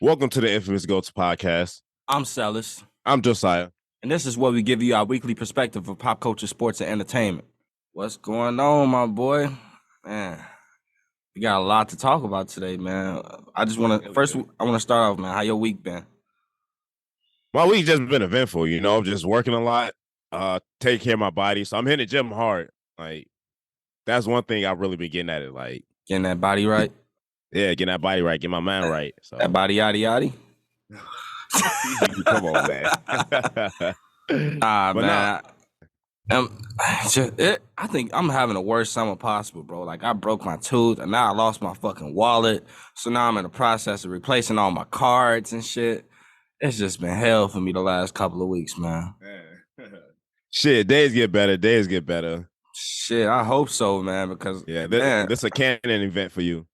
Welcome to the Infamous Goats podcast. I'm Celis, I'm Josiah. and this is where we give you our weekly perspective of pop culture, sports, and entertainment. What's going on, my boy? Man, we got a lot to talk about today, man. I want to start off, man. How your week been? My week just been eventful, just working a lot, taking care of my body. So I'm hitting the gym hard. Like, that's one thing I've really been getting at it. Like, Getting that body right? Yeah, getting that body right, getting my mind right. So That body yaddy yaddy? Come on, man. Man. I think I'm having the worst summer possible, bro. Like, I broke my tooth, and now I lost my fucking wallet. So now I'm in the process of replacing all my cards and shit. It's just been hell for me the last couple of weeks, man. Shit, days get better. Shit, I hope so, man, because this is a canon event for you.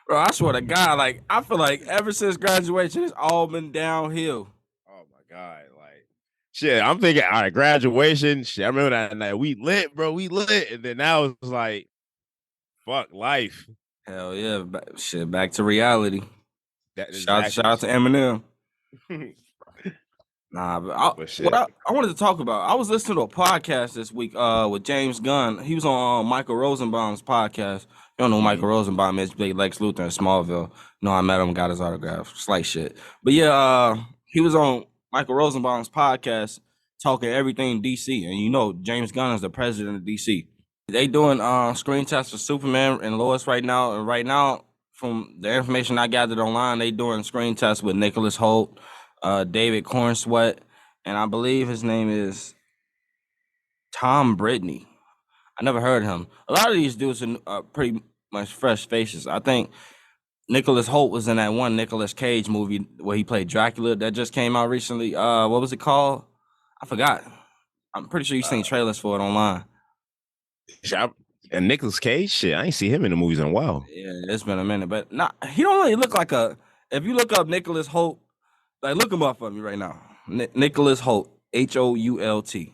Bro, I swear to God, like, I feel like ever since graduation, it's all been downhill. Oh my God. Like, shit, I'm thinking, all right, graduation. Shit, I remember that night. We lit, bro. We lit. And then now it's like, fuck life. Hell yeah. Back to reality. Shout out to Eminem. Nah, but what I wanted to talk about, I was listening to a podcast this week with James Gunn. He was on Michael Rosenbaum's podcast. You don't know who Michael Rosenbaum is, big Lex Luthor in Smallville. No, I met him, got his autograph, slight shit. But yeah, he was on Michael Rosenbaum's podcast talking everything DC. And James Gunn is the president of DC. They doing screen tests for Superman and Lois right now. And right now, from the information I gathered online, they doing screen tests with Nicholas Hoult, David Cornsweet, and I believe his name is Tom Brittney. I never heard of him. A lot of these dudes are pretty much fresh faces. I think Nicholas Hoult was in that one Nicolas Cage movie where he played Dracula that just came out recently. What was it called? I forgot. I'm pretty sure you've seen trailers for it online. And Nicolas Cage, shit, I ain't see him in the movies in a while. Yeah, it's been a minute, but he don't really look like if you look up Nicholas Hoult, like, look him up for me right now. Nicholas Hoult, Hoult. Hey.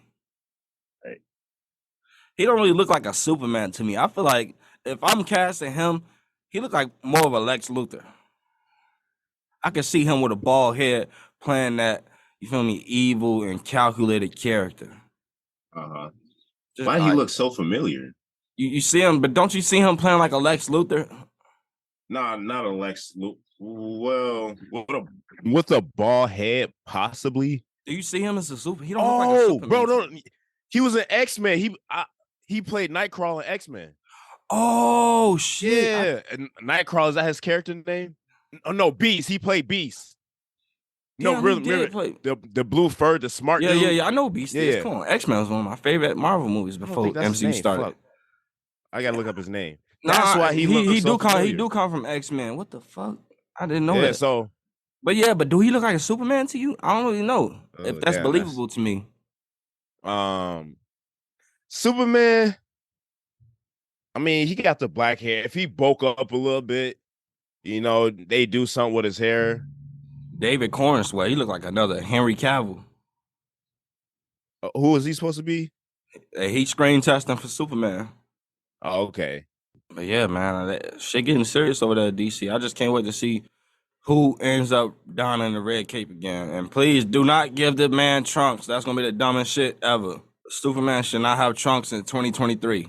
He don't really look like a Superman to me. I feel like if I'm casting him, he look like more of a Lex Luthor. I can see him with a bald head playing that, you feel me, evil and calculated character. Why he look so familiar? You see him, but don't you see him playing like a Lex Luthor? Nah, not a Lex Luthor. Well, with a bald head, possibly. Do you see him as a super? He don't look like a Superman. Bro, no, he was an X-Men. He played Nightcrawler in X-Men. Oh shit! Yeah, and Nightcrawler, is that his character name? Oh no, Beast. He played Beast. Damn, no, really, the blue fur, the smart dude. Yeah. I know Beast. Yeah. Come on, X-Men was one of my favorite Marvel movies before MCU started. Fuck. I gotta look up his name. That's why he do come from X-Men. What the fuck? I didn't know that. But do he look like a Superman to you? I don't really know if that's believable to me. Superman. I mean, he got the black hair. If he bulk up a little bit, they do something with his hair. David Cornsweet, he looked like another Henry Cavill. Who is he supposed to be? He's screen testing for Superman. Oh, okay. But yeah, man, shit getting serious over there at DC. I just can't wait to see who ends up donning in the red cape again. And please do not give the man trunks. That's going to be the dumbest shit ever. Superman should not have trunks in 2023.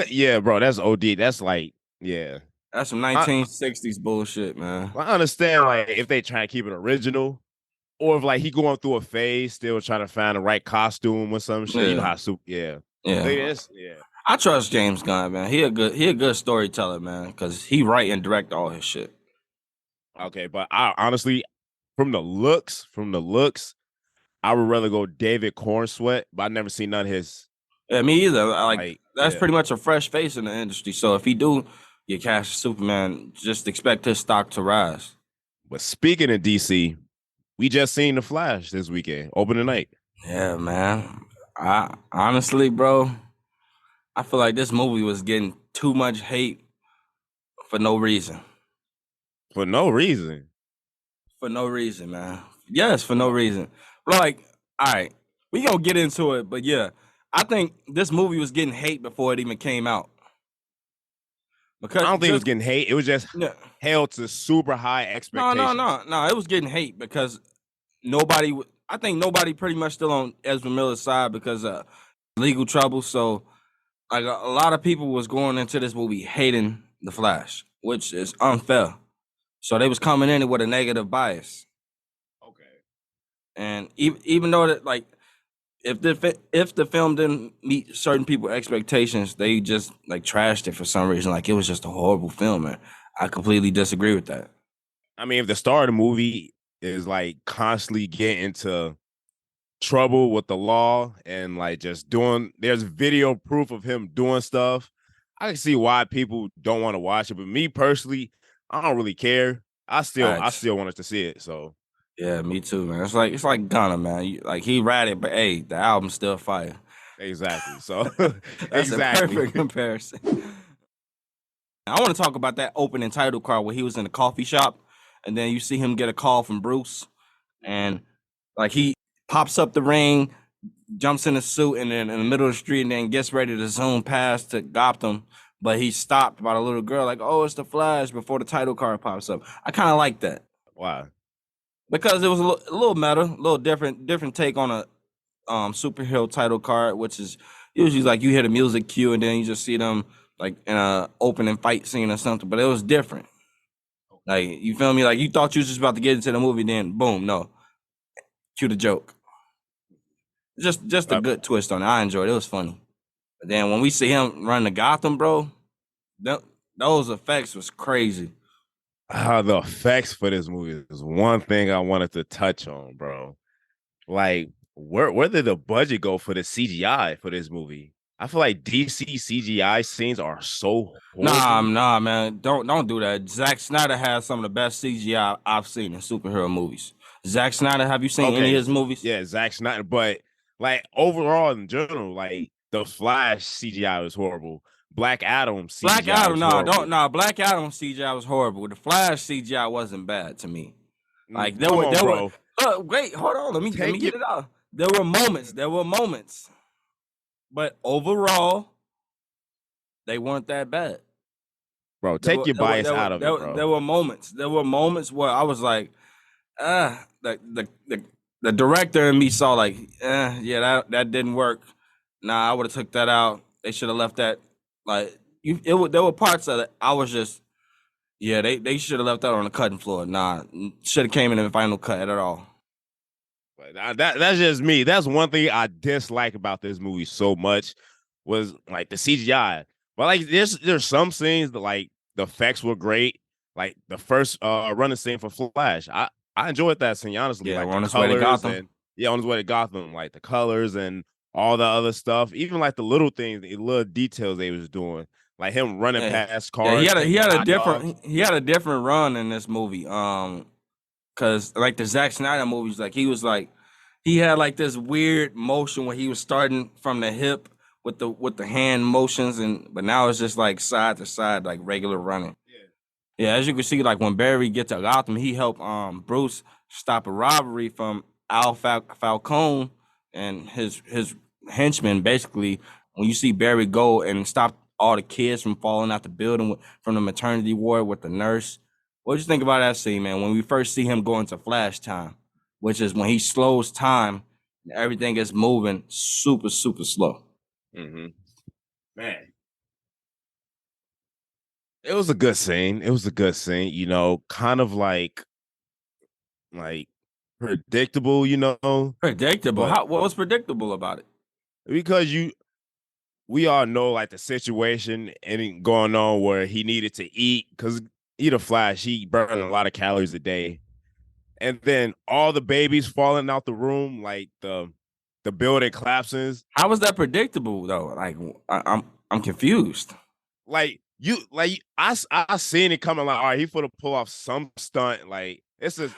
Yeah, bro, that's OD. That's like, yeah. That's some 1960s bullshit, man. I understand, like, if they try to keep it original, or if, like, he going through a phase, still trying to find the right costume or some shit. Yeah. You know how Yeah. I trust James Gunn, man. He a good storyteller, man, because he write and direct all his shit. Okay, but I honestly, from the looks, I would rather go David Cornsweet, but I've never seen none of his. Yeah, me either. That's pretty much a fresh face in the industry. So if he do get cast as Superman, just expect his stock to rise. But speaking of DC, we just seen The Flash this weekend, opening night. Yeah, man. I honestly, bro, I feel like this movie was getting too much hate for no reason. For no reason? For no reason, man. Yes, for no reason. Like, all right, we gonna get into it, but yeah, I think this movie was getting hate before it even came out. because I don't think it was just getting hate. It was just no, held to super high expectations. no. It was getting hate because nobody. I think nobody pretty much still on Ezra Miller's side because of legal trouble. So like a lot of people was going into this movie hating the Flash, which is unfair. So they was coming in with a negative bias, Okay. and even though that like if the film didn't meet certain people's expectations, they just like trashed it for some reason. Like it was just a horrible film, and I completely disagree with that. I mean, if the star of the movie is like constantly getting into trouble with the law and like just doing, there's video proof of him doing stuff, I can see why people don't want to watch it. But me personally, I don't really care. I Facts. still want us to see it. So Yeah, me too, man. It's like Gunna, man. Like he ratted, but hey, the album's still fire. exactly. So That's a exactly. perfect comparison. I want to talk about that opening title card where he was in the coffee shop, and then you see him get a call from Bruce, and like he pops up the ring, jumps in a suit, and then in the middle of the street, and then gets ready to zoom past to Gotham, but he's stopped by the little girl, like, "Oh, it's the Flash!" Before the title card pops up. I kind of like that Wow. because it was a little meta, a little different take on a superhero title card, which is usually like you hear the music cue and then you just see them like in a opening fight scene or something. But it was different. Like you feel me? Like you thought you was just about to get into the movie, then boom, no, cue the joke. Just a good twist on it. I enjoyed it. It was funny. But then when we see him run to Gotham, bro, those effects was crazy. The effects for this movie is one thing I wanted to touch on, bro. Like, where did the budget go for the CGI for this movie? I feel like DC CGI scenes are so horrible. Nah, man, don't do that. Zack Snyder has some of the best CGI I've seen in superhero movies. Zack Snyder, have you seen any of Okay, his movies? yeah, Zack Snyder, but like overall in general, like the Flash CGI was horrible. Black Adam Black CGI Adam, was horrible. Black Adam CGI was horrible. The Flash CGI wasn't bad to me. Like Come on, there were. bro. Wait, hold on. Let me Take get it, it out. There were moments, but overall, they weren't that bad. bro. There Take were your there were bias there were out of there, it, were- there bro. were moments. There were moments where I was like, the director and me saw like, yeah, that didn't work. Nah, I would have took that out. They should have left that. Like there were parts of it. I was just, yeah, they should have left that on the cutting floor. Nah, should have came in the final cut at all. But that's just me. That's one thing I dislike about this movie so much was like the CGI. But like there's some scenes that like the effects were great. Like the first running scene for Flash. I enjoyed that scene, honestly. Yeah, Like we're the on his way to colors Gotham. and yeah, on his way to Gotham, like the colors and all the other stuff. Even like the little things, the little details they was doing. Like him running Yeah, past yeah, cars, he taking had a hot dogs. different run in this movie. Cause like the Zack Snyder movies, like he was like he had like this weird motion where he was starting from the hip with the hand motions, and but now it's just like side to side, like regular running. Yeah, as you can see, like when Barry gets to Gotham, he helped Bruce stop a robbery from Falcone and his henchmen. Basically, when you see Barry go and stop all the kids from falling out the building from the maternity ward with the nurse, what do you think about that scene, man? When we first see him go into flash time, which is when he slows time, everything is moving super slow. Mm-hmm. Man, it was a good scene. It was a good scene. You know, kind of like predictable. You know, Predictable. but What was predictable about it? because we all know like the situation and going on where he needed to eat because eat a Flash, he burned a lot of calories a day, and then all the babies falling out the room, like the building collapses. How was that predictable though? Like I'm confused. I seen it coming. Like, all right, he for to pull off some stunt. Like it's a Bro,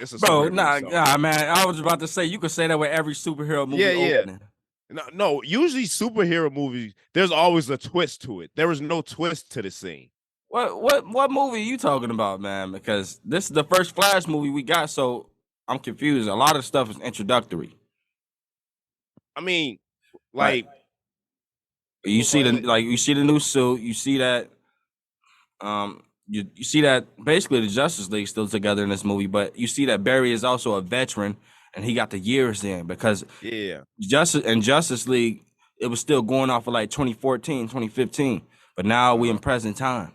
superhero movie, so man. I was about to say you could say that with every superhero yeah, movie yeah. opening. No, usually superhero movies, there's always a twist to it. There was no twist to the scene. What movie are you talking about, man? Because this is the first Flash movie we got, so I'm confused. A lot of stuff is introductory. I mean, Like like you see the new suit, you see that You see that basically the Justice League still together in this movie, but you see that Barry is also a veteran and he got the years in because Yeah. Justice League, it was still going off of like 2014, 2015, but now we in present time.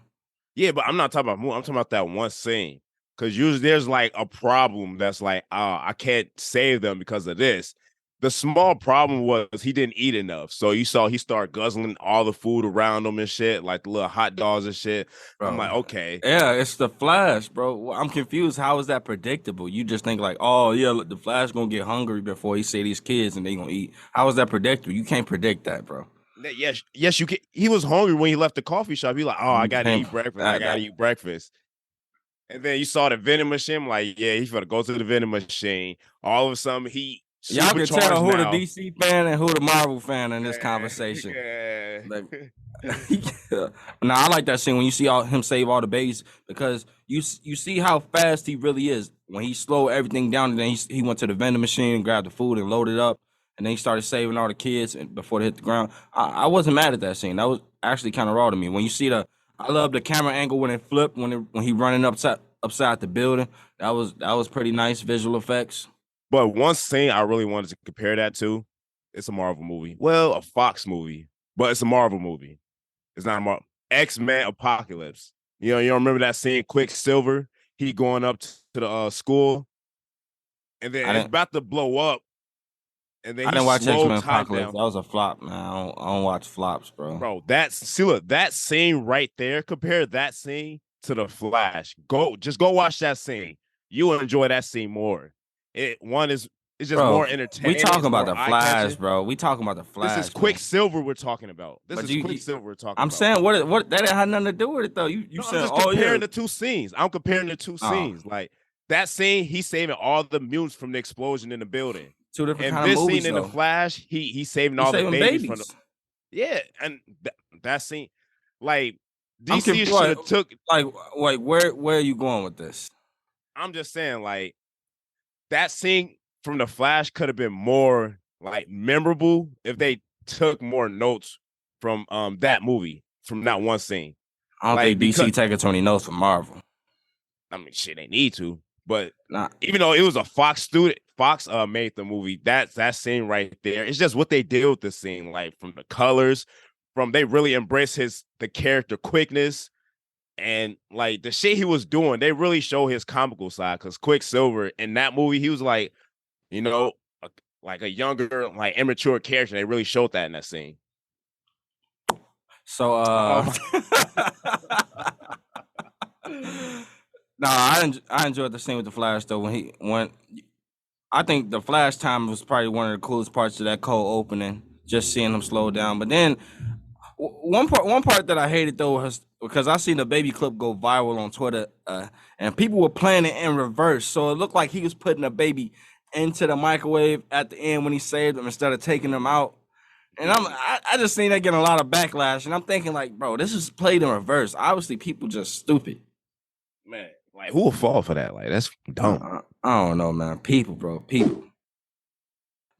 Yeah, but I'm not talking about movie. I'm talking about that one scene. Because usually there's like a problem that's like, I can't save them because of this. The small problem was he didn't eat enough. So you saw he started guzzling all the food around him and shit, like the little hot dogs and shit. Bro. I'm like, okay. Yeah, it's the Flash, bro. I'm confused. How is that predictable? You just think like, oh yeah, look, the Flash gonna get hungry before he see these kids and they gonna eat. How is that predictable? You can't predict that, bro. Yes, you can. He was hungry when he left the coffee shop. He like, oh, I gotta eat breakfast. I gotta eat breakfast. And then you saw the vending machine. I'm like, yeah, he's gonna go to the vending machine. All of a sudden, y'all can tell who now. the DC fan and who the Marvel fan in this conversation. Yeah. Like, Now I like that scene when you see him save all the babies because you see how fast he really is when he slowed everything down and then he went to the vending machine and grabbed the food and loaded up and then he started saving all the kids before they hit the ground. I wasn't mad at that scene. That was actually kind of raw to me. When you see I love the camera angle when it flipped when he running upside the building. That was pretty nice visual effects. But one scene I really wanted to compare that to, it's a Marvel movie. Well, a Fox movie, but it's a Marvel movie. It's not a Marvel. X-Men Apocalypse. You don't remember that scene, Quicksilver? He going up to the school, and then it's about to blow up. And then I didn't watch X-Men Apocalypse. That was a flop, man. I don't watch flops, bro. Bro, that scene right there. Compare that scene to the Flash. Just go watch that scene. You will enjoy that scene more. It's just more entertaining. We talking about the Flash, bro. We talking about the Flash. This is Quicksilver we're talking about. Quicksilver we're talking about. I'm saying what that had nothing to do with it though. You said I'm just comparing the two scenes. I'm comparing the two scenes. Like that scene, he's saving all the mutants from the explosion in the building. Two different kind of movies. And this scene in the Flash, he's saving all the babies from the. Yeah, and that scene, like DC should have took. Like, wait, where are you going with this? I'm just saying, like that scene from the Flash could have been more like memorable if they took more notes from that movie from that one scene. I don't think DC taking too many notes from Marvel. I mean, shit, they need to, but even though it was a Fox made the movie. That scene right there. It's just what they did with the scene, like from the colors, they really embrace the character quickness. And like the shit he was doing, they really show his comical side. Because Quicksilver in that movie, he was like, like a younger, like immature character. They really showed that in that scene. So, no, I enjoyed the scene with the Flash though. When I think the Flash time was probably one of the coolest parts of that cold opening. Just seeing him slow down, but then one part that I hated though was because I seen the baby clip go viral on Twitter, and people were playing it in reverse, so it looked like he was putting a baby into the microwave at the end when he saved them instead of taking them out. And I just seen that getting a lot of backlash, and I'm thinking like, bro, this is played in reverse. Obviously, people just stupid. Man, like who will fall for that? Like that's dumb. I don't know, man. People.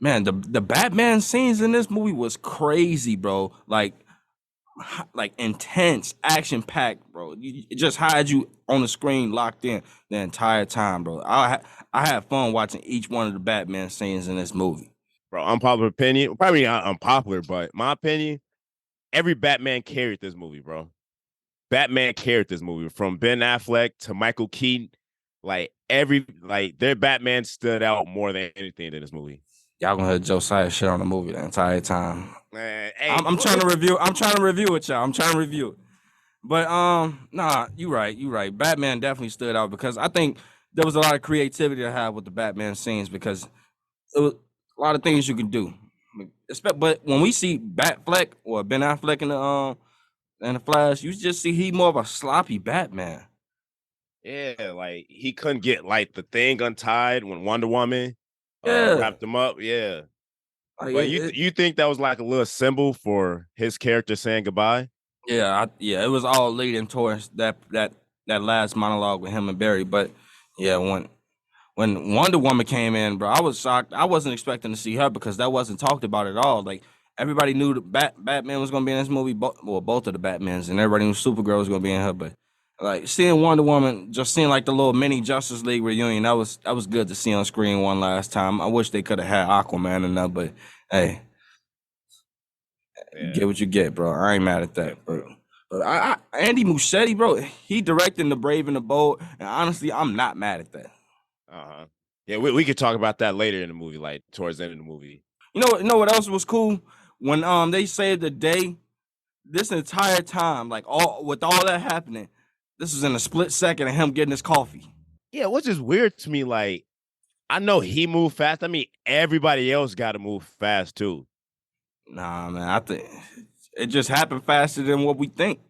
Man, the Batman scenes in this movie was crazy, bro. Like intense, action packed, bro. It just had you on the screen locked in the entire time, bro. I had fun watching each one of the Batman scenes in this movie. Bro, unpopular opinion, probably not unpopular, but my opinion, every Batman carried this movie, bro. Batman carried this movie from Ben Affleck to Michael Keaton. Like their Batman stood out more than anything in this movie. Y'all gonna hear Josiah shit on the movie the entire time. Man, hey, I'm trying to review. I'm trying to review it, y'all. I'm trying to review it. But nah, you right. Batman definitely stood out because I think there was a lot of creativity to have with the Batman scenes because it was a lot of things you can do. But when we see Batfleck or Ben Affleck in the Flash, you just see he more of a sloppy Batman. Yeah, like he couldn't get like the thing untied when Wonder Woman wrapped him up. Yeah. But you think that was like a little symbol for his character saying goodbye? Yeah, it was all leading towards that last monologue with him and Barry. But yeah, when Wonder Woman came in, bro, I was shocked. I wasn't expecting to see her because that wasn't talked about at all. Like everybody knew Batman was gonna be in this movie, both of the Batmans, and everybody knew Supergirl was gonna be in her. But Like seeing Wonder Woman, just seeing like the little mini Justice League reunion, that was good to see on screen one last time. I wish they could have had Aquaman in that, but hey, you Yeah, get what you get, bro. I ain't mad at yeah, that, for bro. real. But Andy Muschietti, bro, he directing The Brave and the Bold, and honestly, I'm not mad at that. Uh-huh. Yeah, we could talk about that later in the movie, like towards the end of the movie. You know what else was cool? When they saved the day, this entire time, like all with all that happening, this was in a split second of him getting his coffee. Yeah, which is weird to me. Like, I know he moved fast. I mean, everybody else got to move fast too. Nah, man, I think it just happened faster than what we think.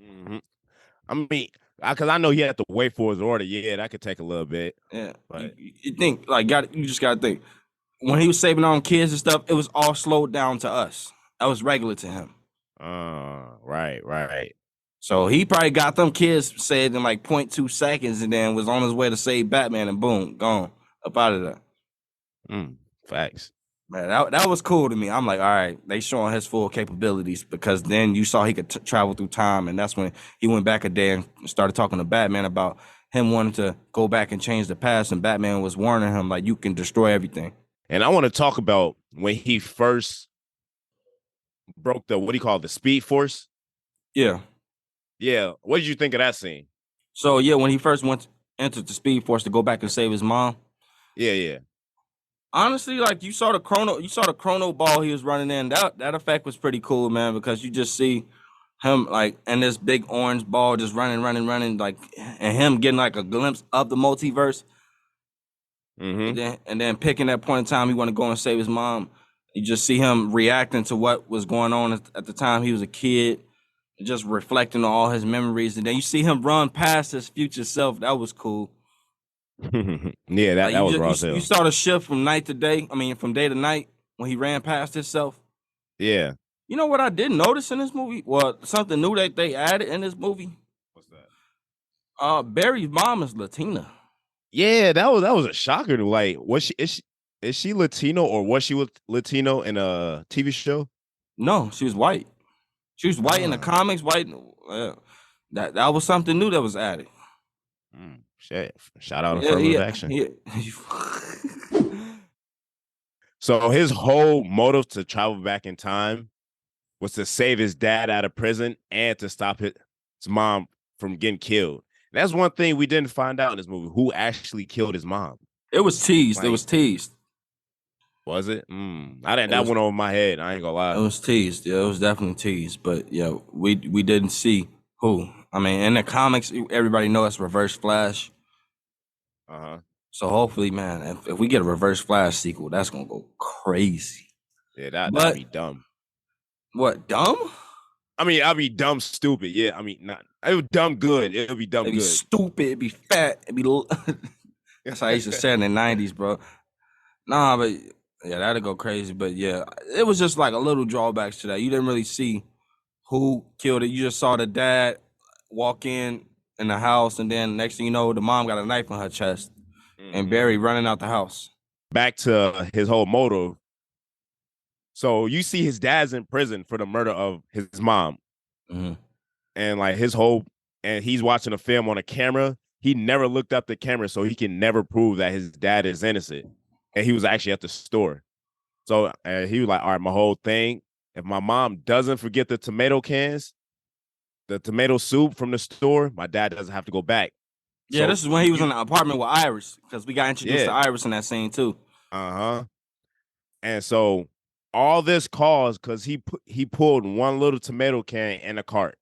Hmm. I mean, because I know he had to wait for his order. Yeah, that could take a little bit, Yeah, you, but you think like you just gotta think when he was saving on kids and stuff, it was all slowed down to us. That was regular to him. right, right. So he probably got them kids saved in like 0.2 seconds and then was on his way to save Batman and boom, gone up out of there. Facts. Man, that was cool to me. I'm like, all right, they showing his full capabilities because then you saw he could travel through time, and that's when he went back a day and started talking to Batman about him wanting to go back and change the past, and Batman was warning him like, you can destroy everything. And I want to talk about when he first broke the what do you call it, the Speed Force? Yeah. Yeah. What did you think of that scene? So yeah, when he first entered the Speed Force to go back and save his mom, Yeah, yeah. honestly, like you saw the chrono ball he was running in. That effect was pretty cool, man, because you just see him like in this big orange ball just running, like, and him getting like a glimpse of the multiverse, Mm-hmm. and then picking that point in time he want to go and save his mom. You just see him reacting to what was going on at the time he was a kid, just reflecting on all his memories, and then you see him run past his future self. That was cool. Yeah, that Like that you was raw just as you hell. saw the shift from night to day. I mean, from day to night when he ran past himself. Yeah. You know what I didn't notice in this movie? Well, something new that they added in this movie. What's that? Barry's mom is Latina. Yeah, that was a shocker. Like, is she Latino or was she with Latino in a TV show? No, she was white. She was white in the Ah, comics. White. That was something new that was added. shit. Shout out Yeah, affirmative yeah, action. yeah. So his whole motive to travel back in time was to save his dad out of prison and to stop his mom from getting killed. That's one thing we didn't find out in this movie. Who actually killed his mom? It was teased. It Like, was teased. was it? I didn't. It That was. went over my head. I ain't gonna It lie. was teased. Yeah, it was definitely teased. But yeah, we didn't see who. I mean, in the comics, everybody knows it's Reverse Flash. Uh huh. So hopefully, man, if we get a Reverse Flash sequel, that's gonna go crazy. Yeah, that'd But be dumb. what, dumb? I mean, I'd be dumb stupid. Yeah, I mean, not. It would dumb good. It would be dumb It'd be good. stupid. It'd be fat. It'd be. That's how I used to say it in the '90s, bro. Nah, but yeah, that'd go crazy. But yeah, it was just like a little drawbacks to that. You didn't really see who killed it. You just saw the dad walk in the house, and then next thing you know, the mom got a knife on her chest, and Mhm. Barry running out the house. Back to his whole motive. So you see his dad's in prison for the murder of his mom, Mm-hmm. and like and he's watching a film on a camera. He never looked up the camera, so he can never prove that his dad is innocent. And he was actually at the store. So he was like, all right, my whole thing, if my mom doesn't forget the tomato cans, the tomato soup from the store, my dad doesn't have to go back. Yeah, So this is when he was in the apartment with Iris, because we got introduced to yeah, Iris in that scene too. uh-huh. And so all this caused because he pulled one little tomato can in a cart.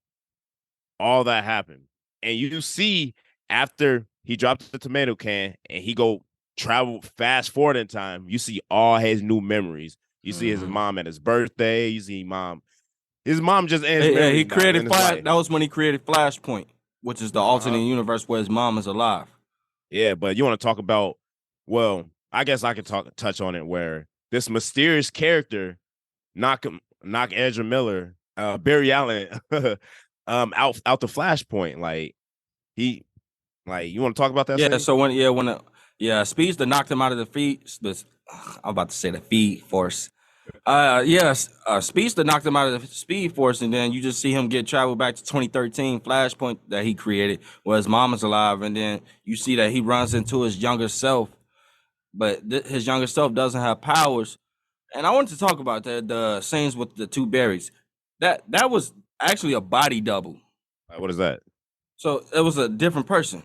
All that happened. And you see after he dropped the tomato can and he go travel fast forward in time, you see all his new memories. You see his mom at his birthday. You see his mom just ends Yeah, he memories now created in his Flash. life. That was when he created Flashpoint, which is the alternate Uh-huh. universe where his mom is alive. Yeah, but you want to talk about, well, I guess I could touch on it where this mysterious character, knock Ezra Miller, Barry Allen, out the Flashpoint. Like he like you want to talk about that Yeah, scene? so when Speedster knocked him out of the feed, I'm about to say the feed force. Yes, Speedster knocked him out of the Speed Force, and then you just see him get traveled back to 2013 Flashpoint that he created, where his mom is alive, and then you see that he runs into his younger self, but his younger self doesn't have powers. And I wanted to talk about the scenes with the two berries. That was actually a body double, Like, what is that? so it was a different person.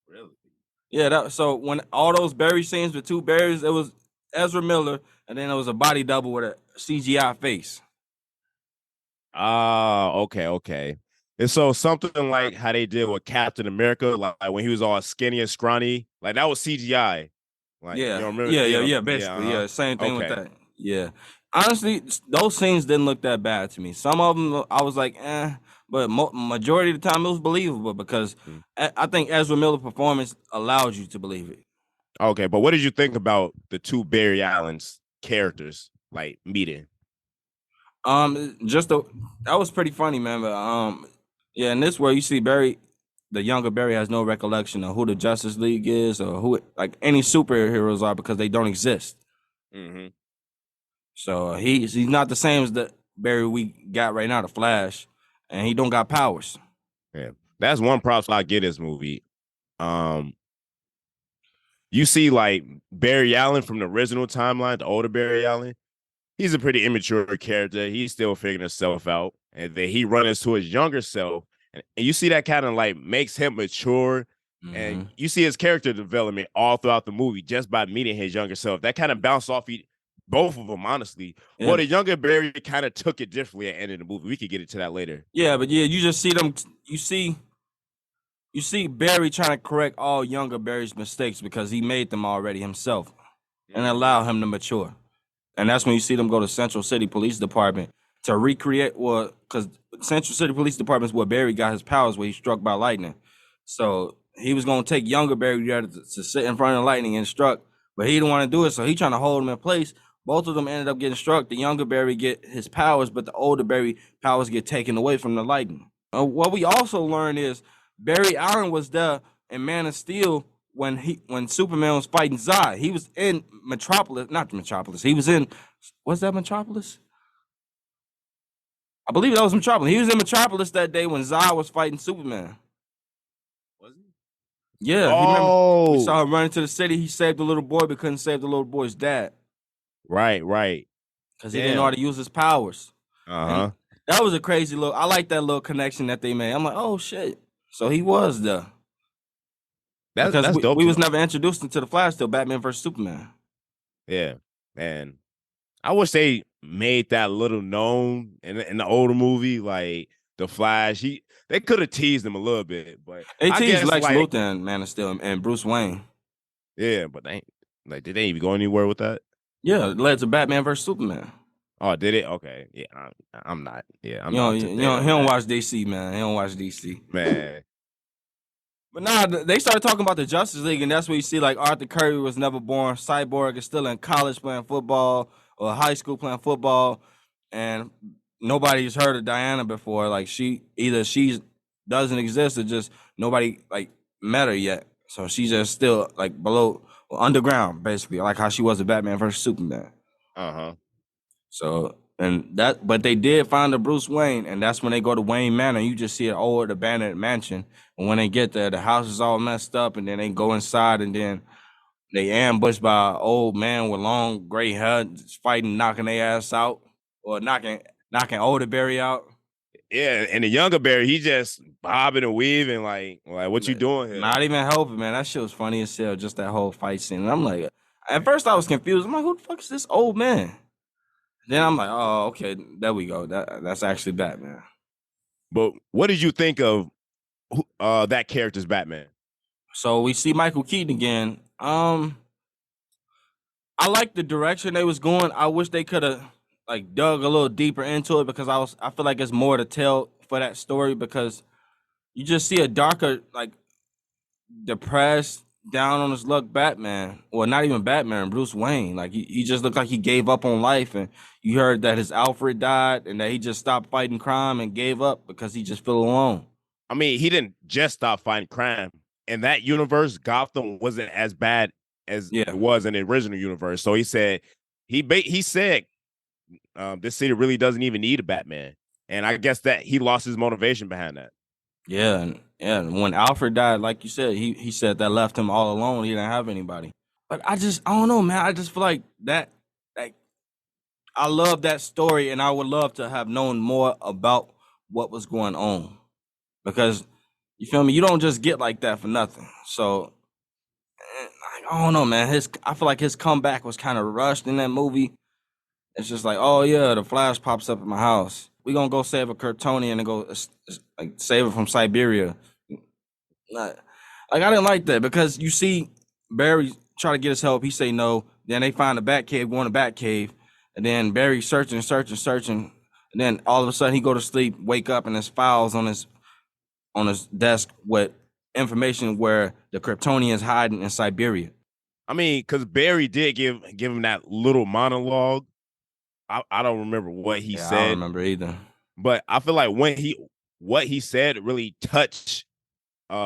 Really? Yeah, so when all those berry scenes with two berries, it was Ezra Miller, and then it was a body double with a CGI face. Ah, okay, okay. And so something like how they did with Captain America, like when he was all skinny and scrawny, like that was CGI. Like you Yeah, don't remember? yeah, yeah, Yeah, yeah. yeah. Basically, yeah. Same thing with Okay. that. Yeah. Honestly, those scenes didn't look that bad to me. Some of them, I was like, but majority of the time, it was believable because Mm. I think Ezra Miller's performance allowed you to believe it. Okay, but what did you think about the two Barry Allen's characters like meeting? Just that was pretty funny, man. But yeah, in this where you see Barry, the younger Barry has no recollection of who the Justice League is or who like any superheroes are because they don't exist. Mm-hmm. So he's not the same as the Barry we got right now, the Flash, and he don't got powers. Yeah, that's one props I get this movie. Um, you see like Barry Allen from the original timeline, the older Barry Allen. He's a pretty immature character. He's still figuring himself out, and then he runs to his younger self, and you see that kind of like makes him mature, and Hmm. you see his character development all throughout the movie just by meeting his younger self. That kind of bounced off both of them, honestly. Yeah, Well, the younger Barry kind of took it differently at the end of the movie. We could get into that later. yeah, but yeah, you just see them. You see Barry trying to correct all younger Barry's mistakes because he made them already himself and allow him to mature. And that's when you see them go to Central City Police Department to recreate because Central City Police Department is where Barry got his powers where he's struck by lightning. So he was gonna take younger Barry there to sit in front of the lightning and struck, but he didn't want to do it, so he trying to hold him in place. Both of them ended up getting struck. The younger Barry get his powers, but the older Barry powers get taken away from the lightning. What we also learned is Barry Allen was there in Man of Steel when Superman was fighting Zod. He was in Metropolis, not Metropolis. He was in what's that Metropolis? I believe that was Metropolis. He was in Metropolis that day when Zod was fighting Superman. Was he? Yeah, he remember we Oh, saw him run into the city. He saved the little boy, but couldn't save the little boy's dad right, right. because he didn't know how Damn. to use his powers. And Uh-huh. that was a crazy look. I like that little connection that they made. I'm like, oh shit. So he was there That's because that's dope we to was know. never introduced into the Flash till Batman versus Superman. Yeah. Man. I wish they made that little known in the older movie, like the Flash. They could have teased him a little bit, but I AT's guess Lex like Luthor and Man of Steel and Bruce Wayne. yeah, but they ain't, like did they even go anywhere with that? Yeah, it led to Batman versus Superman. Oh, did it? Okay, yeah, I'm not. Yeah, I'm You know, not up to date he on don't that, watch DC, man. He don't watch DC. man. But nah, they started talking about the Justice League, and that's where you see like Arthur Curry was never born. Cyborg is still in college playing football or high school playing football, and nobody's heard of Diana before. Like she doesn't exist or just nobody like met her yet. So she's just still like below underground, basically, like how she was a Batman versus Superman. Uh huh. So but they did find a Bruce Wayne, and that's when they go to Wayne Manor. You just see an old abandoned mansion, and when they get there, the house is all messed up, and then they go inside, and then they ambushed by an old man with long gray hair, fighting, knocking their ass out, or knocking older Barry out. Yeah, and the younger Barry, he just bobbing and weaving, like what you doing here? Not even helping, man. That shit was funny as hell. Just that whole fight scene. And I'm like, at first I was confused. I'm like, who the fuck is this old man? Then I'm like, oh, okay, there we go. That's actually Batman. But what did you think of that character's Batman? So we see Michael Keaton again. I like the direction they was going. I wish they could have like dug a little deeper into it because I feel like it's more to tell for that story because you just see a darker, like depressed, down on his luck Batman. Well, not even Batman, Bruce Wayne. Like he just looked like he gave up on life, and you heard that his Alfred died and that he just stopped fighting crime and gave up because he just felt alone. I mean, he didn't just stop fighting crime. In that universe, Gotham wasn't as bad as Yeah. it was in the original universe. So he said, he said this city really doesn't even need a Batman, and I guess that he lost his motivation behind that. Yeah, and when Alfred died, like you said, he said that left him all alone. He didn't have anybody. But I don't know, man. I just feel like that. Like I love that story, and I would love to have known more about what was going on, because you feel me. You don't just get like that for nothing. So I don't know, man. I feel like his comeback was kind of rushed in that movie. It's just like, oh yeah, the Flash pops up at my house. We gonna go save a Kryptonian and go like save it from Siberia. Like I didn't like that, because you see Barry try to get his help. He say no. Then they find the Batcave, go in the Batcave, and then Barry searching, and then all of a sudden he go to sleep, wake up, and there's files on his desk with information where the Kryptonians hiding in Siberia. I mean, because Barry did give him that little monologue. I don't remember what he said. I don't remember either. But I feel like what he said really touched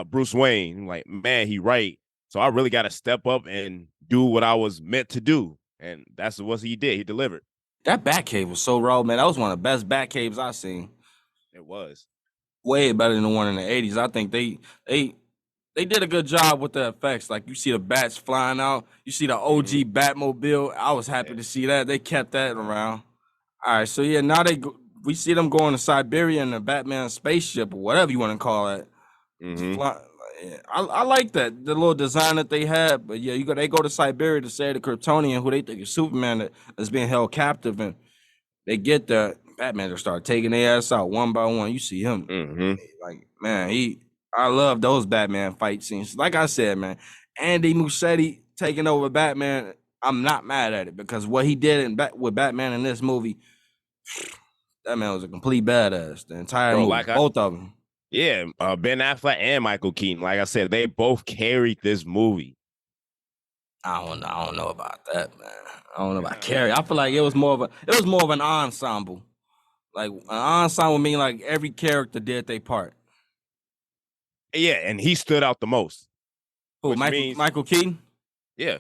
Bruce Wayne. Like, man, he right. So I really got to step up and do what I was meant to do. And that's what he did. He delivered. That Batcave was so raw, man. That was one of the best Batcaves I've seen. It was. Way better than the one in the 80s. I think they did a good job with the effects. Like, you see the bats flying out. You see the OG Batmobile. I was happy to see that. They kept that around. All right, so yeah, now we see them going to Siberia in the Batman spaceship, or whatever you want to call it. I like that, the little design that they had. But yeah, they go to Siberia to save the Kryptonian, who they think is Superman, that's being held captive, and they get there. Batman just start taking their ass out one by one. You see him, like, man, I love those Batman fight scenes. Like I said, man, Andy Muschietti taking over Batman, I'm not mad at it, because what he did with Batman in this movie, that man was a complete badass. The entire movie, both of them. Yeah, Ben Affleck and Michael Keaton. Like I said, they both carried this movie. I don't know about that, man. I don't know about carry. I feel like it was more of an ensemble. Like an ensemble mean like every character did their part. Yeah, and he stood out the most. Who, Michael Keaton? Yeah.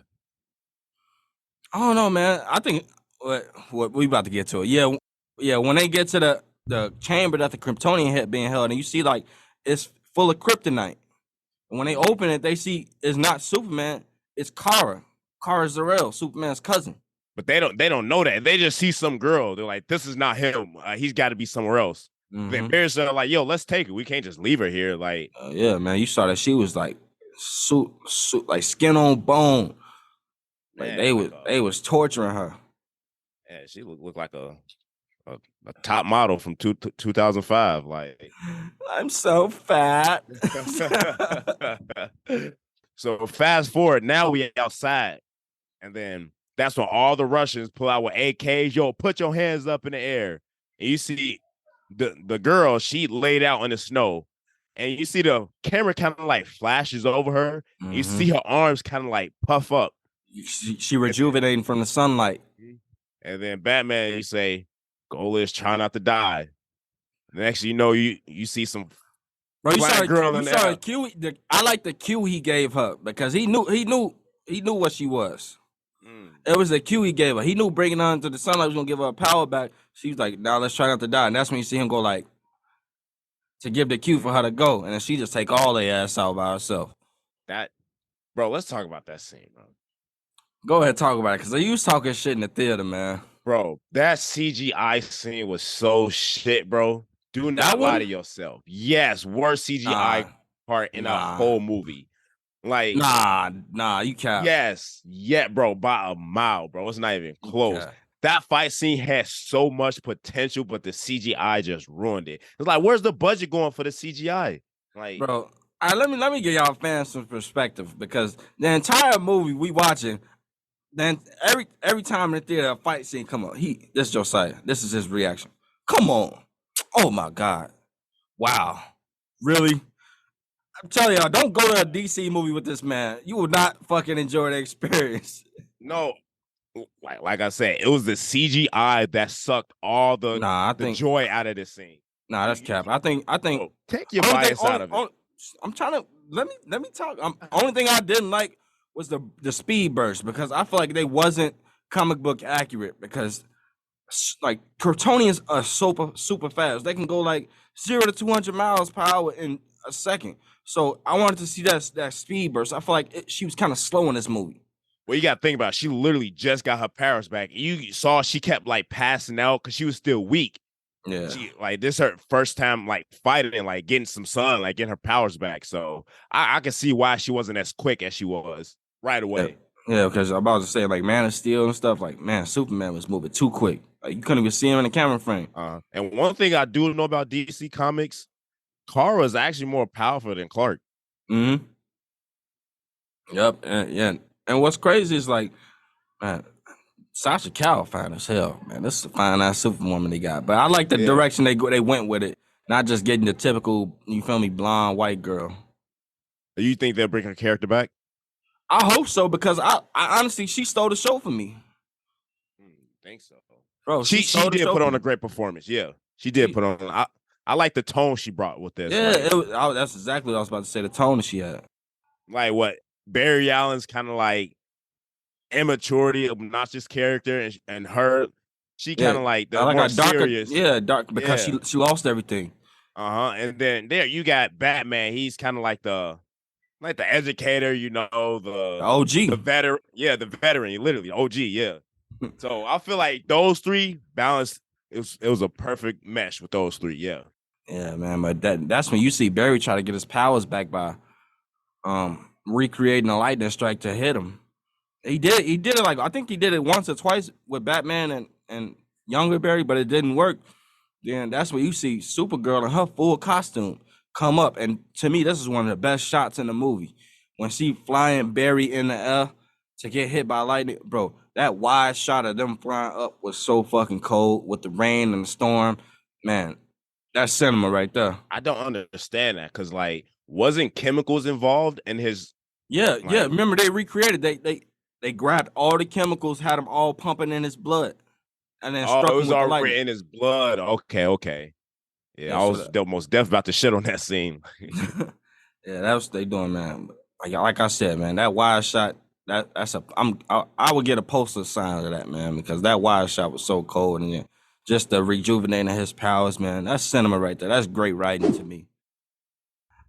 I don't know, man. I think what we about to get to it. Yeah. When they get to the chamber that the Kryptonian had being held, and you see like it's full of kryptonite. And when they open it, they see it's not Superman, it's Kara. Kara Zor-El, Superman's cousin. But they don't know that. They just see some girl. They're like, this is not him. He's got to be somewhere else. Then Barry's like, yo, let's take it. We can't just leave her here. Like, yeah, man. You saw that she was like like skin on bone. Like, man, they was torturing her. Yeah, she looked like a top model from 2005. Like, I'm so fat. So fast forward, now we outside, and then that's when all the Russians pull out with AKs. Yo, put your hands up in the air, and you see the girl. She laid out in the snow, and you see the camera kind of like flashes over her. And you see her arms kind of like puff up. She rejuvenating from the sunlight. And then Batman, you say, goal is try not to die. Next you know, you see some girl in there. Cue. I like the cue he gave her, because he knew what she was. It was the cue he gave her. He knew bringing her into the sunlight was gonna give her power back. She was like, "Now let's try not to die." And that's when you see him go like to give the cue for her to go, and then she just take all their ass out by herself. That, bro. Let's talk about that scene, bro. Go ahead, talk about it, because you was talking shit in the theater, man. Bro, that CGI scene was so shit, bro. Do not lie to yourself. Yes, worst CGI part in a whole movie. Like, nah, you can't. Yes, bro, by a mile, bro. It's not even close. That fight scene had so much potential, but the CGI just ruined it. It's like, where's the budget going for the CGI? Like, bro, let me give y'all fans some perspective, because the entire movie we watching, then every time in the theater a fight scene come up, this is Josiah. This is his reaction. Come on. Oh my God. Wow. Really? I'm telling y'all, don't go to a DC movie with this man. You will not fucking enjoy the experience. No. Like I said, it was the CGI that sucked all the joy out of this scene. Nah, that's cap. I think take your bias out of it. I'm trying to let me talk. Only thing I didn't like was the speed burst, because I feel like they wasn't comic book accurate because like Kryptonians are super fast. They can go like 0 to 200 miles per hour in a second. So I wanted to see that speed burst. I feel like she was kind of slow in this movie. Well, you got to think about it. She literally just got her powers back. You saw she kept like passing out because she was still weak. Yeah. She, like this her first time like fighting and like getting some sun, like getting her powers back. So I can see why she wasn't as quick as she was right away. Yeah, because I'm about to say like Man of Steel and stuff. Like man, Superman was moving too quick. Like you couldn't even see him in the camera frame. And one thing I do know about DC Comics, Kara is actually more powerful than Clark. Mm-hmm. Yep. And what's crazy is like, man, Sasha Cal fine as hell, man. This is a fine ass Superwoman they got. But I like the direction they went with it, not just getting the typical, you feel me, blonde white girl. Do you think they'll bring her character back? I hope so because I honestly she stole the show for me. Think so, bro. She did put on a great performance. Yeah, she did put on. I like the tone she brought with this. Yeah, that's exactly what I was about to say. The tone that she had. Like what Barry Allen's kind of like immaturity, obnoxious character, and her, she kind of like the more serious. Dark because she lost everything. And then there you got Batman. He's kind of like the educator, you know, the OG, the veteran. Yeah, the veteran, literally OG. Yeah. So I feel like those three balanced. It was a perfect mesh with those three. Yeah. Yeah, man. But that's when you see Barry try to get his powers back by recreating a lightning strike to hit him. He did it like I think he did it once or twice with Batman and younger Barry, but it didn't work. Then that's where you see Supergirl in her full costume come up, and to me, this is one of the best shots in the movie when she flying Barry in the air to get hit by lightning, bro. That wide shot of them flying up was so fucking cold with the rain and the storm, man. That's cinema right there. I don't understand that because like wasn't chemicals involved in his? Yeah. Remember they recreated they grabbed all the chemicals, had them all pumping in his blood, and then struck it him was with already in his blood. Okay. Yeah, I was most deaf about to shit on that scene. Yeah, that's what they doing, man. Like I said, man, that wide shot. I would get a poster sign of that, man, because that wide shot was so cold, and then just the rejuvenating his powers, man. That's cinema right there. That's great writing to me.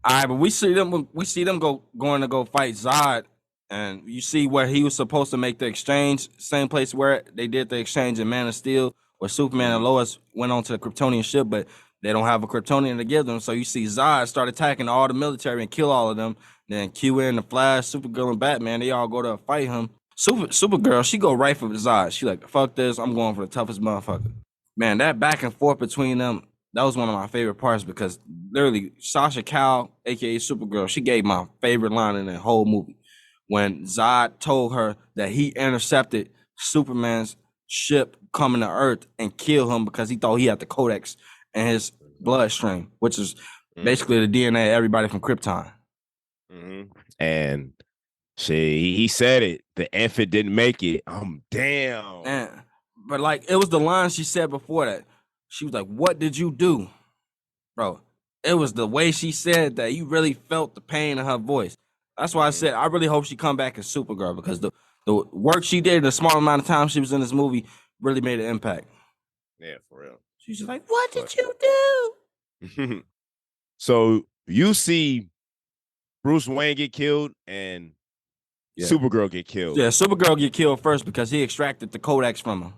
All right, but we see them going to go fight Zod, and you see where he was supposed to make the exchange, same place where they did the exchange in Man of Steel, where Superman and Lois went onto the Kryptonian ship, but they don't have a Kryptonian to give them. So you see Zod start attacking all the military and kill all of them. Then Q and the Flash, Supergirl, and Batman, they all go to fight him. Supergirl, she go right for Zod. She like, fuck this, I'm going for the toughest motherfucker. Man, that back and forth between them, that was one of my favorite parts because literally Sasha Cal, aka Supergirl, she gave my favorite line in the whole movie. When Zod told her that he intercepted Superman's ship coming to Earth and killed him because he thought he had the codex in his bloodstream, which is basically the DNA of everybody from Krypton. And he said it. The infant didn't make it. Damn. But like it was the line she said before that. She was like, "What did you do?" Bro, it was the way she said that you really felt the pain in her voice. That's why I said I really hope she come back as Supergirl because the work she did in a small amount of time she was in this movie really made an impact. Yeah, for real. She's just like, "What did you do?" So you see Bruce Wayne get killed and Supergirl get killed. Yeah, Supergirl get killed first because he extracted the codex from her.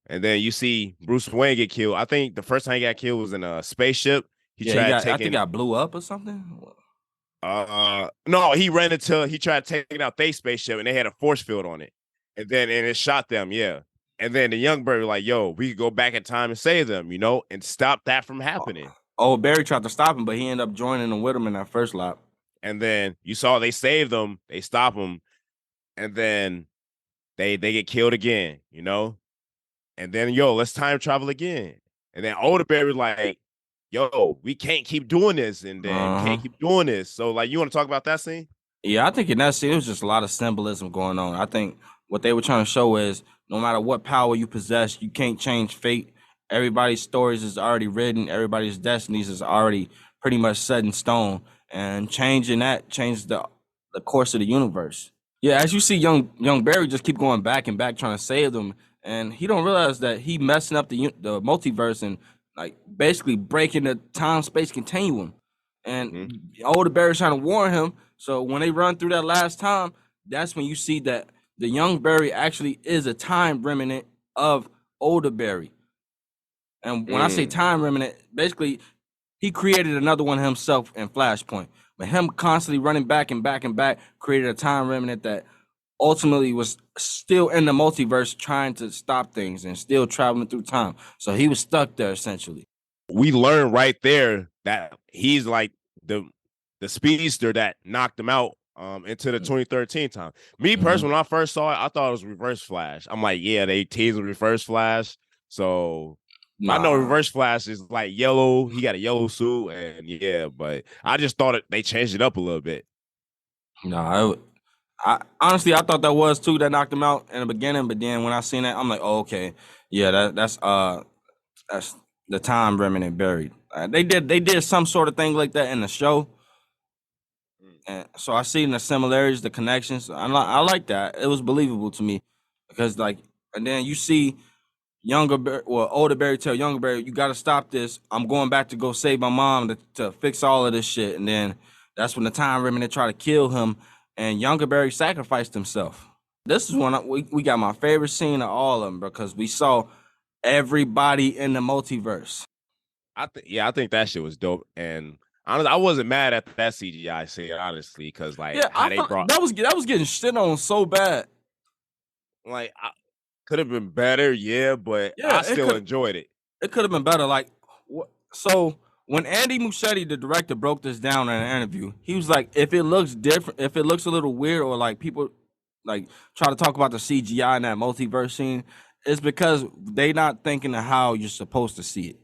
And then you see Bruce Wayne get killed. I think the first time he got killed was in a spaceship. I think it got blew up or something. No, he tried taking out their spaceship and they had a force field on it. And it shot them, yeah. And then the young bird was like, yo, we could go back in time and save them, you know, and stop that from happening. Barry tried to stop him, but he ended up joining them with him in that first lap. And then you saw they saved them, they stop them, and then they get killed again, you know? And then, let's time travel again. And then older Barry was like, yo, we can't keep doing this, and then can't keep doing this. So, like, you want to talk about that scene? Yeah, I think in that scene, it was just a lot of symbolism going on. I think what they were trying to show is no matter what power you possess, you can't change fate. Everybody's stories is already written. Everybody's destinies is already pretty much set in stone. And changing that changed the course of the universe. Yeah, as you see, young Barry just keep going back and back trying to save them, and he don't realize that he messing up the multiverse and like basically breaking the time space continuum. Hmm. And older Barry's trying to warn him. So when they run through that last time, that's when you see that the young Barry actually is a time remnant of older Barry. And when I say Mm. time remnant, basically he created another one himself in Flashpoint. But him constantly running back and back and back created a time remnant that ultimately was still in the multiverse trying to stop things and still traveling through time. So he was stuck there essentially. We learned right there that he's like the speedster that knocked him out into the 2013 time. Me Mm-hmm. personally, when I first saw it, I thought it was Reverse Flash. I'm like, yeah, they teased with Reverse Flash. So I know Nah, Reverse Flash is like yellow. He got a yellow suit, and yeah, but I just thought they changed it up a little bit. nah. I honestly I thought that was too that knocked him out in the beginning, but then when I seen that, I'm like, oh, okay, yeah, that's the time remnant buried. They did some sort of thing like that in the show, and so I seen the similarities, the connections. I like that. It was believable to me because like, and then you see older Barry tell younger Barry, you got to stop this. I'm going back to go save my mom to fix all of this shit. And then that's when the time remnant try to kill him, and younger Barry sacrificed himself. This is we got my favorite scene of all of them because we saw everybody in the multiverse. I think that shit was dope, and honestly, I wasn't mad at that CGI scene, honestly, because like Yeah, how I they felt brought that was getting shit on so bad. like could have been better, yeah, but Yeah, I still enjoyed it. it could have been better. Like, so when Andy Muschietti, the director, broke this down in an interview, he was like, if it looks different, if it looks a little weird, or like people like try to talk about the CGI in that multiverse scene, it's because they not thinking of how you're supposed to see it.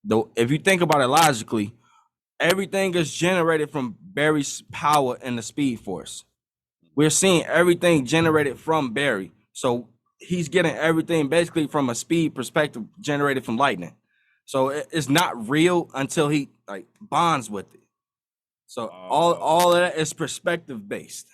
Though, if you think about it logically, everything is generated from Barry's power and the Speed Force. We're seeing everything generated from Barry, so he's getting everything basically from a speed perspective generated from lightning. So it's not real until he like bonds with it. So all of that is perspective based.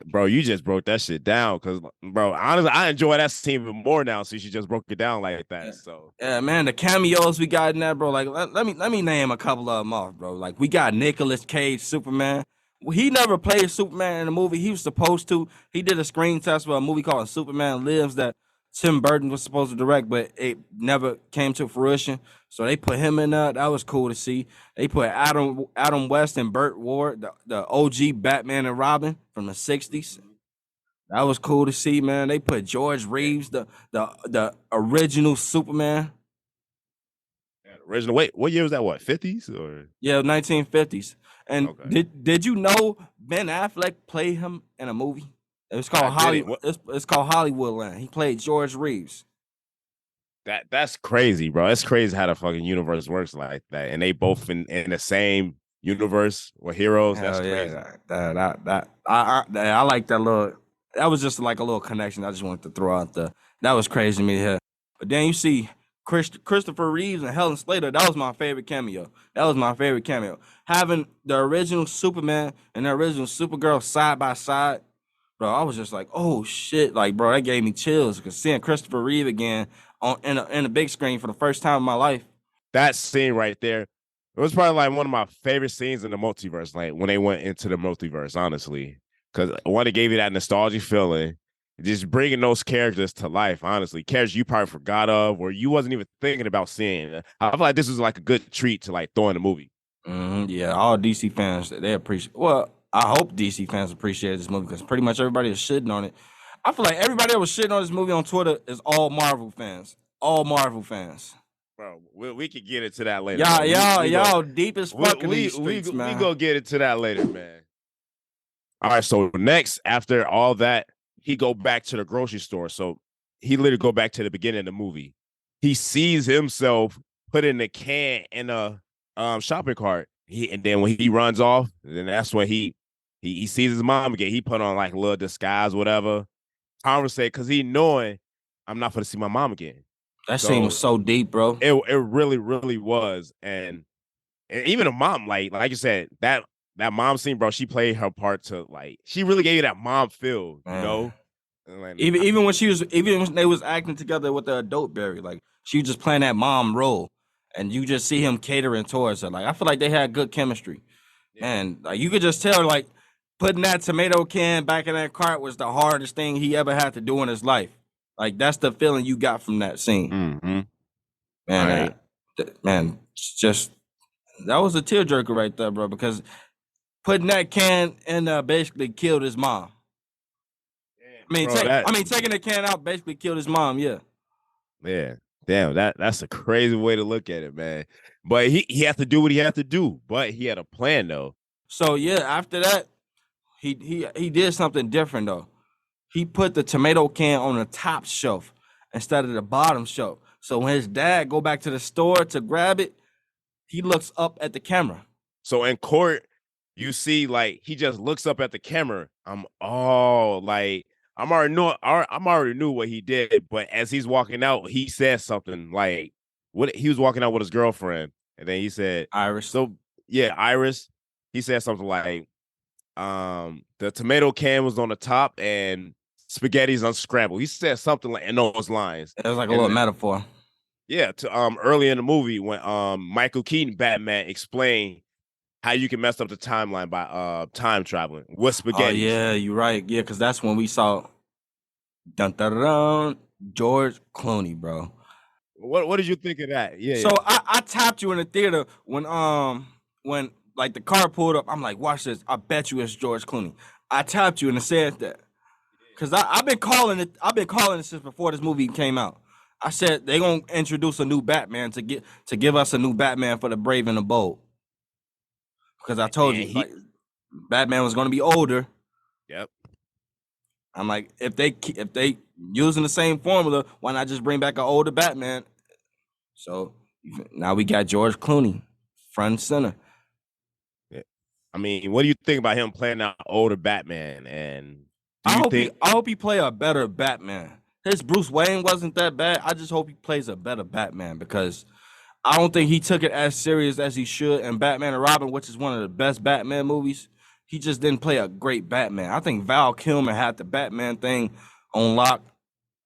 Bro, you just broke that shit down because, bro, honestly, I enjoy that scene even more now since you just broke it down like Yeah. that. So, Yeah, man, the cameos we got in that, bro. Like, let me name a couple of them off, bro. Like, we got Nicolas Cage, Superman. Well, he never played Superman in the movie. He was supposed to. He did a screen test for a movie called Superman Lives that Tim Burton was supposed to direct, but it never came to fruition. So they put him in there. That was cool to see. They put Adam West and Burt Ward, the OG Batman and Robin from the '60s. That was cool to see, man. They put George Reeves, the original Superman. original, wait, what year was that? What, 50s or? Yeah, 1950s. And Okay. did you know Ben Affleck played him in a movie? It's I called didn't. Hollywood. What? It's called Hollywoodland. He played George Reeves. That's crazy, bro. It's crazy how the fucking universe works like that. And they both in the same universe with heroes. That's Hell crazy. yeah, I like that little. That was just like a little connection. I just wanted to throw out there. That was crazy to me to hear. But then you see Christopher Reeves and Helen Slater. That was my favorite cameo. That was my favorite cameo. Having the original Superman and the original Supergirl side by side, bro. I was just like, oh shit, like bro, that gave me chills because seeing Christopher Reeve again in a big screen for the first time in my life. That scene right there, it was probably like one of my favorite scenes in the multiverse, like when they went into the multiverse, honestly. Because one, it gave you that nostalgic feeling, just bringing those characters to life, honestly. Characters you probably forgot of or you wasn't even thinking about seeing. I feel like this was like a good treat to like throw in the movie. Yeah, all DC fans they appreciate. Well, I hope DC fans appreciate this movie because pretty much everybody is shitting on it. I feel like everybody that was shitting on this movie on Twitter is all Marvel fans. All Marvel fans. Bro, we could get into that later, Y'all, bro. y'all, We go y'all deep as fuck in these streets, we man. go get into that later, man. All right, so next, after all that, he go back to the grocery store. So he literally go back to the beginning of the movie. He sees himself put in a can in a shopping cart. And then when he runs off, then that's when he sees his mom again. He put on like a little disguise, whatever. Conversate because he knowing I'm not going to see my mom again. That scene was So so deep, bro. it really really was, and even a mom like you said that that mom scene, bro, she played her part to like she really gave you that mom feel, you Man. know? And, like, Even when they was acting together with the adult Barry, like she was just playing that mom role, and you just see him catering towards her. Like I feel like they had good chemistry. Man, like you could just tell, like putting that tomato can back in that cart was the hardest thing he ever had to do in his life. Like that's the feeling you got from that scene. Mm-hmm. Man, man, just that was a tearjerker right there, bro. Because putting that can in basically killed his mom. I mean, taking the can out basically killed his mom. Yeah. Yeah. Damn, that's a crazy way to look at it, man. But he had to do what he had to do. But he had a plan though. So yeah, after that, he did something different though. He put the tomato can on the top shelf instead of the bottom shelf. So when his dad go back to the store to grab it, he looks up at the camera. So in court, you see like he just looks up at the camera. I'm already knew what he did, but as he's walking out, he says something like what he was walking out with his girlfriend, and then he said Iris. So yeah, Iris. He said something like, the tomato can was on the top and spaghetti's unscrambled. He said something like in those lines. It was like a little metaphor. Yeah, to early in the movie when Michael Keaton Batman explained how you can mess up the timeline by time traveling with spaghetti. Oh yeah, you're right. Yeah, because that's when we saw George Clooney, bro. What did you think of that? Yeah. So I tapped you in the theater when like the car pulled up. I'm like, watch this. I bet you it's George Clooney. I tapped you and said that because I've been calling it. I've been calling it since before this movie came out. I said they're gonna introduce a new Batman to give us a new Batman for the brave and the bold. Because I told you, like, Batman was gonna be older. Yep. I'm like, if they using the same formula, why not just bring back an older Batman? So now we got George Clooney, front and center. Yeah. I mean, what do you think about him playing an older Batman? And I hope he play a better Batman. His Bruce Wayne wasn't that bad. I just hope he plays a better Batman because I don't think he took it as serious as he should. And Batman and Robin, which is one of the best Batman movies, he just didn't play a great Batman. I think Val Kilmer had the Batman thing on lock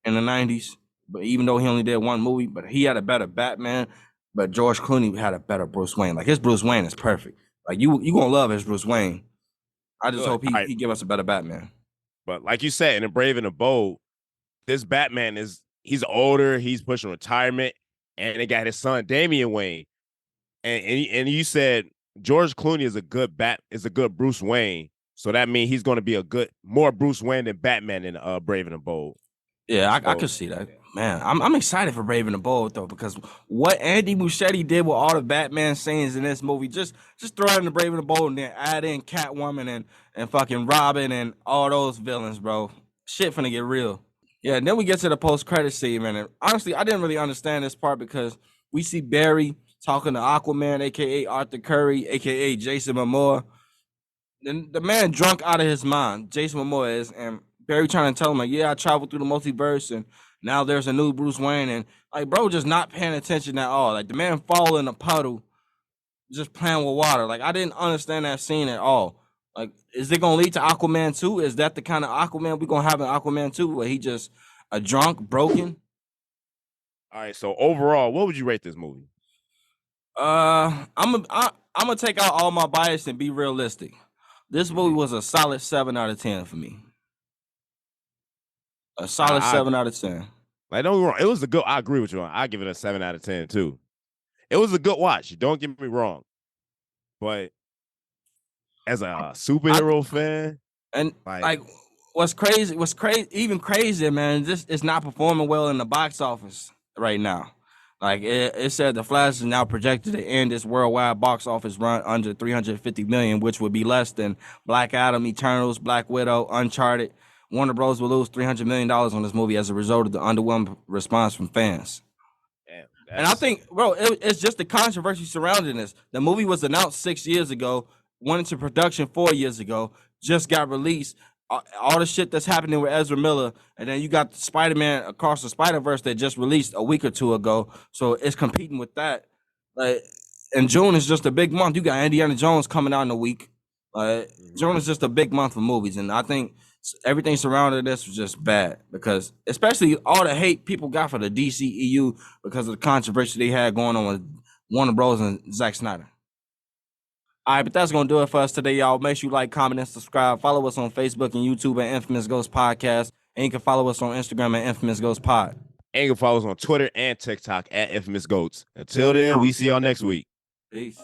in the 90s, but even though he only did one movie, but he had a better Batman. But George Clooney had a better Bruce Wayne. Like his Bruce Wayne is perfect. Like you gonna love his Bruce Wayne. I just hope he give us a better Batman. But like you said, in The Brave and the Bold, this Batman he's older, he's pushing retirement, and they got his son Damian Wayne. And you said George Clooney is a good Bruce Wayne. So that means he's going to be more Bruce Wayne than Batman in Brave and the Bold. Yeah, I could see that. Man, I'm excited for Brave and the Bold though, because what Andy Muschietti did with all the Batman scenes in this movie, just throw in the Brave and the Bold and then add in Catwoman and fucking Robin and all those villains, bro. Shit finna get real. Yeah, and then we get to the post-credit scene, man. And honestly, I didn't really understand this part because we see Barry talking to Aquaman, aka Arthur Curry, aka Jason Momoa. Then the man drunk out of his mind, Jason Momoa is, and Barry trying to tell him, like, yeah, I traveled through the multiverse and now there's a new Bruce Wayne. And like, bro, just not paying attention at all. Like the man fall in a puddle, just playing with water. Like I didn't understand that scene at all. Like, is it gonna lead to Aquaman 2? Is that the kind of Aquaman we're gonna have in Aquaman 2 where he just a drunk, broken? All right, so overall, what would you rate this movie? I'm gonna take out all my bias and be realistic. This movie was a solid 7 out of 10 for me. A solid 7 out of 10. Like, don't get me wrong. It was a good. I agree with you. I give it a 7 out of 10 too. It was a good watch. Don't get me wrong, but as a superhero fan, and like what's even crazier, man, this is not performing well in the box office right now. Like it said the Flash is now projected to end its worldwide box office run under 350 million, which would be less than Black Adam, Eternals, Black Widow, Uncharted. Warner Bros. Will lose $300 million on this movie as a result of the underwhelming response from fans. And I think, bro, it's just the controversy surrounding this. The movie was announced 6 years ago, went into production 4 years ago, just got released. All the shit that's happening with Ezra Miller, and then you got Spider-Man Across the Spider-Verse that just released a week or two ago. So it's competing with that. Like, and June is just a big month. You got Indiana Jones coming out in a week. June is just a big month for movies, and I think everything surrounding this was just bad because, especially all the hate people got for the DCEU because of the controversy they had going on with Warner Bros. And Zack Snyder. All right, but that's gonna do it for us today, y'all. Make sure you like, comment, and subscribe. Follow us on Facebook and YouTube at Infamous Ghost Podcast, and you can follow us on Instagram at Infamous Ghost Pod. And you can follow us on Twitter and TikTok at Infamous Goats. Until then, we see y'all next week. Peace.